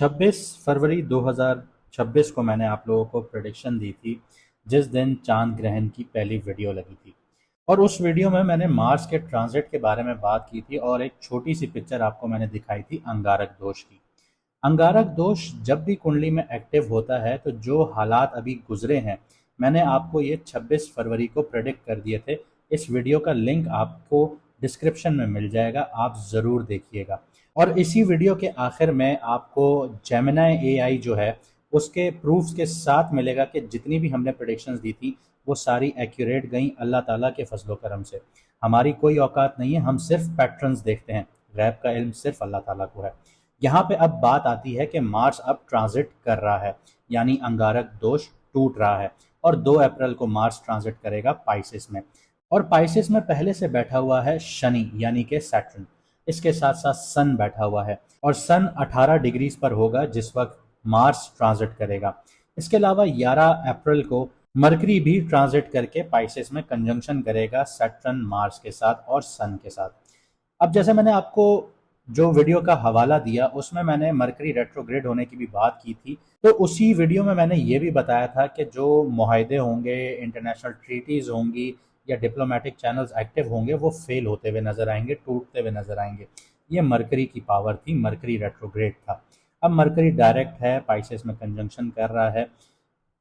26 फरवरी 2026 को मैंने आप लोगों को प्रेडिक्शन दी थी, जिस दिन चांद ग्रहण की पहली वीडियो लगी थी। और उस वीडियो में मैंने मार्स के ट्रांजिट के बारे में बात की थी और एक छोटी सी पिक्चर आपको मैंने दिखाई थी अंगारक दोष की। अंगारक दोष जब भी कुंडली में एक्टिव होता है तो जो हालात अभी गुजरे हैं, मैंने आपको ये 26 फरवरी को प्रेडिक्ट कर दिए थे। इस वीडियो का लिंक आपको डिस्क्रिप्शन में मिल जाएगा, आप ज़रूर देखिएगा। और इसी वीडियो के आखिर में आपको जेमिनाई एआई जो है उसके प्रूफ्स के साथ मिलेगा कि जितनी भी हमने प्रेडिक्शंस दी थी वो सारी एक्यूरेट गई अल्लाह ताला के फजलो करम से। हमारी कोई औकात नहीं है, हम सिर्फ पैटर्न्स देखते हैं, गैब का इल्म सिर्फ अल्लाह ताला को है। यहाँ पे अब बात आती है कि मार्स अब ट्रांजिट कर रहा है, यानी अंगारक दोष टूट रहा है और 2 अप्रैल को मार्स ट्रांजिट करेगा पाइसिस में। और पाइसिस में पहले से बैठा हुआ है शनि यानी कि सैटर्न, इसके साथ साथ सन बैठा हुआ है और सन 18 डिग्रीज पर होगा जिस वक्त मार्स ट्रांजिट करेगा। इसके अलावा 11 अप्रैल को मरकरी भी ट्रांजिट करके पाइसेस में कंजंक्शन करेगा सैटर्न मार्स के साथ और सन के साथ। अब जैसे मैंने आपको जो वीडियो का हवाला दिया उसमें मैंने मरकरी रेट्रोग्रेड होने की भी बात की थी, तो उसी वीडियो में मैंने ये भी बताया था कि जो मुआहदे होंगे, इंटरनेशनल ट्रीटीज होंगी या डिप्लोमेटिक चैनल्स एक्टिव होंगे वो फेल होते हुए नजर आएंगे, टूटते हुए नजर आएंगे। ये मरकरी की पावर थी, मरकरी रेट्रोग्रेड था। अब मरकरी डायरेक्ट है, पाइसेस में कंजंक्शन कर रहा है।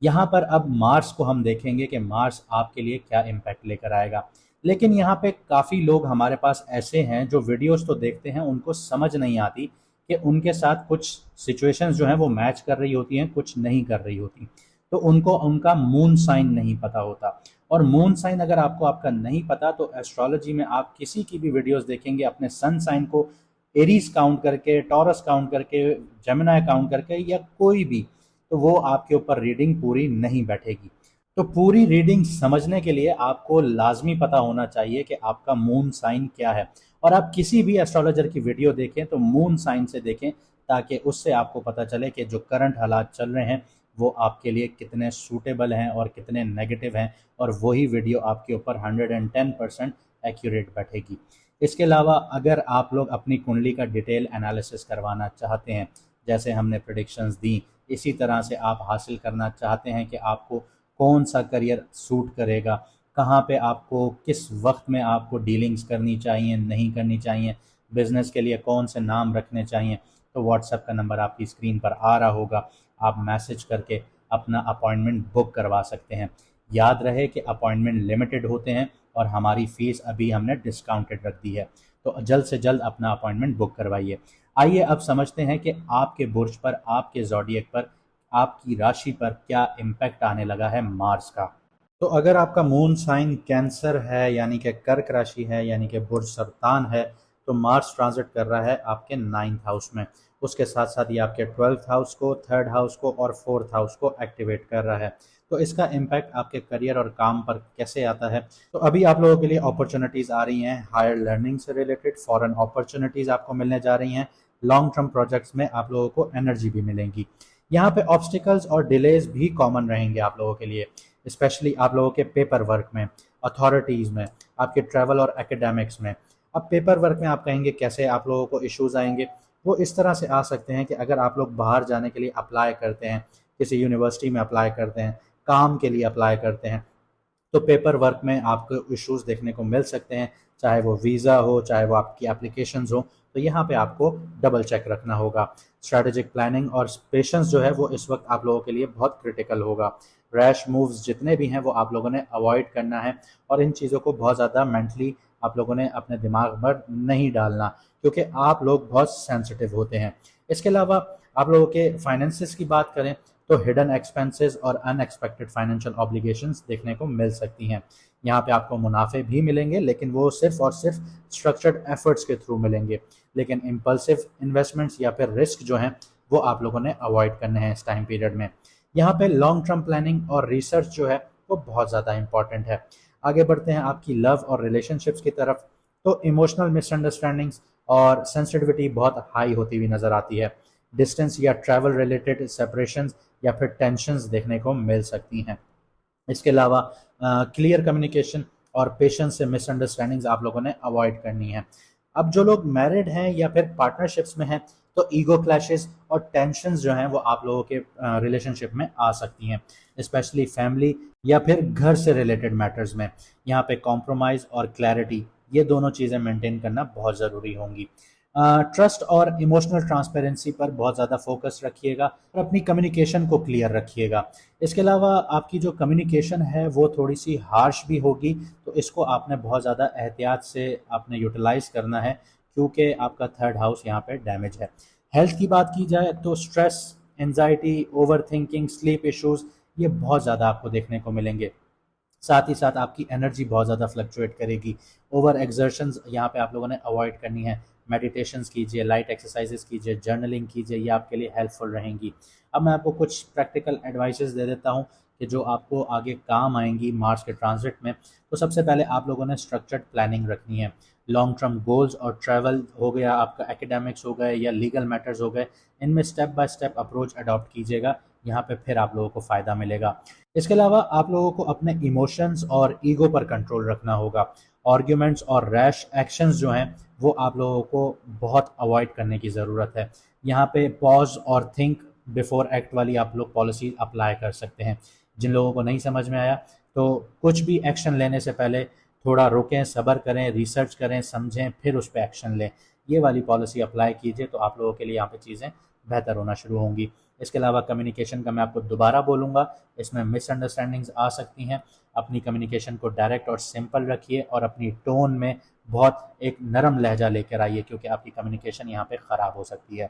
यहाँ पर अब मार्स को हम देखेंगे कि मार्स आपके लिए क्या इम्पैक्ट लेकर आएगा। लेकिन यहाँ पे काफ़ी लोग हमारे पास ऐसे हैं जो वीडियोस तो देखते हैं, उनको समझ नहीं आती कि उनके साथ कुछ सिचुएशंस जो हैं वो मैच कर रही होती हैं, कुछ नहीं कर रही होती। तो उनको उनका मून साइन नहीं पता होता। और मून साइन अगर आपको आपका नहीं पता तो एस्ट्रोलॉजी में आप किसी की भी वीडियोस देखेंगे अपने सन साइन को एरीज काउंट करके, टॉरस काउंट करके, जेमिनाई काउंट करके या कोई भी, तो वो आपके ऊपर रीडिंग पूरी नहीं बैठेगी। तो पूरी रीडिंग समझने के लिए आपको लाजमी पता होना चाहिए कि आपका मून साइन क्या है। और आप किसी भी एस्ट्रोलॉजर की वीडियो देखें तो मून साइन से देखें, ताकि उससे आपको पता चले कि जो करंट हालात चल रहे हैं वो आपके लिए कितने सूटेबल हैं और कितने नेगेटिव हैं, और वही वीडियो आपके ऊपर 110% एक्यूरेट बैठेगी। इसके अलावा अगर आप लोग अपनी कुंडली का डिटेल एनालिसिस करवाना चाहते हैं, जैसे हमने प्रेडिक्शंस दी, इसी तरह से आप हासिल करना चाहते हैं कि आपको कौन सा करियर सूट करेगा, कहाँ पे आपको किस वक्त में आपको डीलिंग्स करनी चाहिए, नहीं करनी चाहिए, बिजनेस के लिए कौन से नाम रखने चाहिए, तो व्हाट्सएप का नंबर आपकी स्क्रीन पर आ रहा होगा, आप मैसेज करके अपना अपॉइंटमेंट बुक करवा सकते हैं। याद रहे कि अपॉइंटमेंट लिमिटेड होते हैं और हमारी फ़ीस अभी हमने डिस्काउंटेड रख दी है, तो जल्द से जल्द अपना अपॉइंटमेंट बुक करवाइए। आइए अब समझते हैं कि आपके बुर्ज पर, आपके ज़ोडिएक पर, आपकी राशि पर क्या इम्पैक्ट आने लगा है मार्स का। तो अगर आपका मून साइन कैंसर है यानी कि कर्क राशि है यानी कि बुर्ज सरतान है, तो मार्स ट्रांजिट कर रहा है आपके 9th हाउस में। उसके साथ साथ ये आपके 12th हाउस को, 3rd हाउस को और 4th हाउस को एक्टिवेट कर रहा है। तो इसका इम्पैक्ट आपके करियर और काम पर कैसे आता है, तो अभी आप लोगों के लिए अपॉर्चुनिटीज़ आ रही हैं हायर लर्निंग से रिलेटेड, फॉरेन अपॉर्चुनिटीज़ आपको मिलने जा रही हैं, लॉन्ग टर्म प्रोजेक्ट्स में आप लोगों को एनर्जी भी मिलेंगी। यहाँ पे ऑब्स्टिकल्स और डिलेज भी कॉमन रहेंगे आप लोगों के लिए, स्पेशली आप लोगों के पेपर वर्क में, अथॉरिटीज़ में, आपके ट्रैवल और एकेडमिक्स में। अब पेपर वर्क में आप कहेंगे कैसे आप लोगों को इश्यूज आएंगे, वो इस तरह से आ सकते हैं कि अगर आप लोग बाहर जाने के लिए अप्लाई करते हैं, किसी यूनिवर्सिटी में अप्लाई करते हैं, काम के लिए अप्लाई करते हैं, तो पेपर वर्क में आपको इश्यूज देखने को मिल सकते हैं, चाहे वो वीज़ा हो, चाहे वो आपकी एप्लीकेशंस हो। तो यहाँ पे आपको डबल चेक रखना होगा। स्ट्रैटेजिक प्लानिंग और पेशेंस जो है वो इस वक्त आप लोगों के लिए बहुत क्रिटिकल होगा। रैश मूव्स जितने भी हैं वो आप लोगों ने अवॉइड करना है, और इन चीज़ों को बहुत ज़्यादा मेंटली आप लोगों ने अपने दिमाग पर नहीं डालना, क्योंकि आप लोग बहुत सेंसिटिव होते हैं। इसके अलावा आप लोगों के फाइनेंसिस की बात करें तो हिडन एक्सपेंसेस और अनएक्सपेक्टेड फाइनेंशियल ऑब्लिगेशंस देखने को मिल सकती हैं। यहाँ पे आपको मुनाफे भी मिलेंगे, लेकिन वो सिर्फ और सिर्फ स्ट्रक्चर्ड एफर्ट्स के थ्रू मिलेंगे। लेकिन इम्पल्सिव इन्वेस्टमेंट्स या फिर रिस्क जो हैं वो आप लोगों ने अवॉइड करने हैं इस टाइम पीरियड में। यहाँ पे लॉन्ग टर्म प्लानिंग और रिसर्च जो है वो बहुत ज़्यादा इंपॉर्टेंट है। आगे बढ़ते हैं आपकी लव और रिलेशनशिप्स की तरफ, तो इमोशनल मिसअंडरस्टैंडिंग्स और सेंसिटिविटी बहुत हाई होती हुई नज़र आती है। डिस्टेंस या ट्रैवल रिलेटेड सेपरेशंस या फिर टेंशन्स देखने को मिल सकती हैं। इसके अलावा क्लियर कम्युनिकेशन और पेशेंस से मिसअंडरस्टैंडिंग्स आप लोगों ने अवॉइड करनी है। अब जो लोग मैरिड हैं या फिर पार्टनरशिप्स में हैं, तो ईगो क्लैशेस और टेंशन्स जो हैं वो आप लोगों के रिलेशनशिप में आ सकती हैं, स्पेशली फैमिली या फिर घर से रिलेटेड मैटर्स में। यहाँ पे कॉम्प्रोमाइज़ और क्लैरिटी, ये दोनों चीज़ें मेंटेन करना बहुत ज़रूरी होंगी। ट्रस्ट और इमोशनल ट्रांसपेरेंसी पर बहुत ज़्यादा फोकस रखिएगा और अपनी कम्युनिकेशन को क्लियर रखिएगा। इसके अलावा आपकी जो कम्युनिकेशन है वो थोड़ी सी हार्श भी होगी, तो इसको आपने बहुत ज़्यादा एहतियात से आपने यूटिलाइज़ करना है, क्योंकि आपका थर्ड हाउस यहाँ पे डैमेज है। हेल्थ की बात की जाए तो stress, anxiety, over thinking, sleep issues, ये बहुत ज़्यादा आपको देखने को मिलेंगे। साथ ही साथ आपकी एनर्जी बहुत ज़्यादा फ्लक्चुएट करेगी। ओवर एक्सर्शंस यहाँ पे आप लोगों ने अवॉइड करनी है। मेडिटेशंस कीजिए, लाइट एक्सरसाइजेस कीजिए, जर्नलिंग कीजिए, ये आपके लिए हेल्पफुल रहेंगी। अब मैं आपको कुछ प्रैक्टिकल एडवाइसेस दे देता हूँ कि जो आपको आगे काम आएंगी मार्स के ट्रांजिट में। तो सबसे पहले आप लोगों ने स्ट्रक्चर्ड प्लानिंग रखनी है। लॉन्ग टर्म गोल्स और ट्रैवल हो गया, आपका एकेडमिक्स हो गए या लीगल मैटर्स हो गए, इनमें step by step approach adopt कीजिएगा। यहाँ पे फिर आप लोगों को फ़ायदा मिलेगा। इसके अलावा आप लोगों को अपने इमोशंस और ईगो पर कंट्रोल रखना होगा। आर्ग्यूमेंट्स और रैश एक्शंस जो हैं वो आप लोगों को बहुत अवॉइड करने की ज़रूरत है। यहाँ पे पॉज और थिंक बिफोर एक्ट वाली आप लोग पॉलिसी अप्लाई कर सकते हैं। जिन लोगों को नहीं समझ में आया, तो कुछ भी एक्शन लेने से पहले थोड़ा रुकें, सब्र करें, रिसर्च करें, समझें, फिर उस पर एक्शन लें। ये वाली पॉलिसी अप्लाई कीजिए तो आप लोगों के लिए यहाँ पे चीज़ें बेहतर होना शुरू होंगी। इसके अलावा कम्युनिकेशन का मैं आपको दोबारा बोलूँगा, इसमें मिसअंडरस्टैंडिंग्स आ सकती हैं। अपनी कम्युनिकेशन को डायरेक्ट और सिंपल रखिए और अपनी टोन में बहुत एक नरम लहजा लेकर आइए, क्योंकि आपकी कम्युनिकेशन यहाँ पे ख़राब हो सकती है।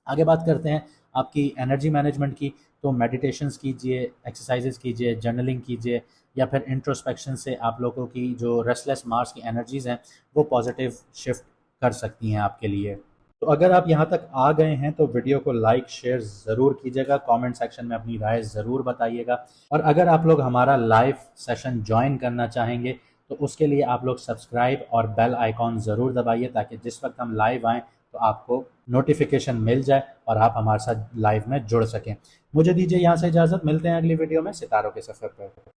आगे बात करते हैं आपकी एनर्जी मैनेजमेंट की। तो मेडिटेशंस कीजिए, एक्सरसाइजेस कीजिए, जर्नलिंग कीजिए, या फिर इंट्रोस्पेक्शन से आप लोगों की जो रेस्टलेस मार्स की एनर्जीज़ हैं वो पॉजिटिव शिफ्ट कर सकती हैं आपके लिए। तो अगर आप यहाँ तक आ गए हैं तो वीडियो को लाइक शेयर ज़रूर कीजिएगा, कमेंट सेक्शन में अपनी राय ज़रूर बताइएगा। और अगर आप लोग हमारा लाइव सेशन ज्वाइन करना चाहेंगे तो उसके लिए आप लोग सब्सक्राइब और बेल आइकॉन ज़रूर दबाइए, ताकि जिस वक्त हम लाइव आएँ तो आपको नोटिफिकेशन मिल जाए और आप हमारे साथ लाइव में जुड़ सकें। मुझे दीजिए यहाँ से इजाज़त, मिलते हैं अगली वीडियो में सितारों के सफ़र पर।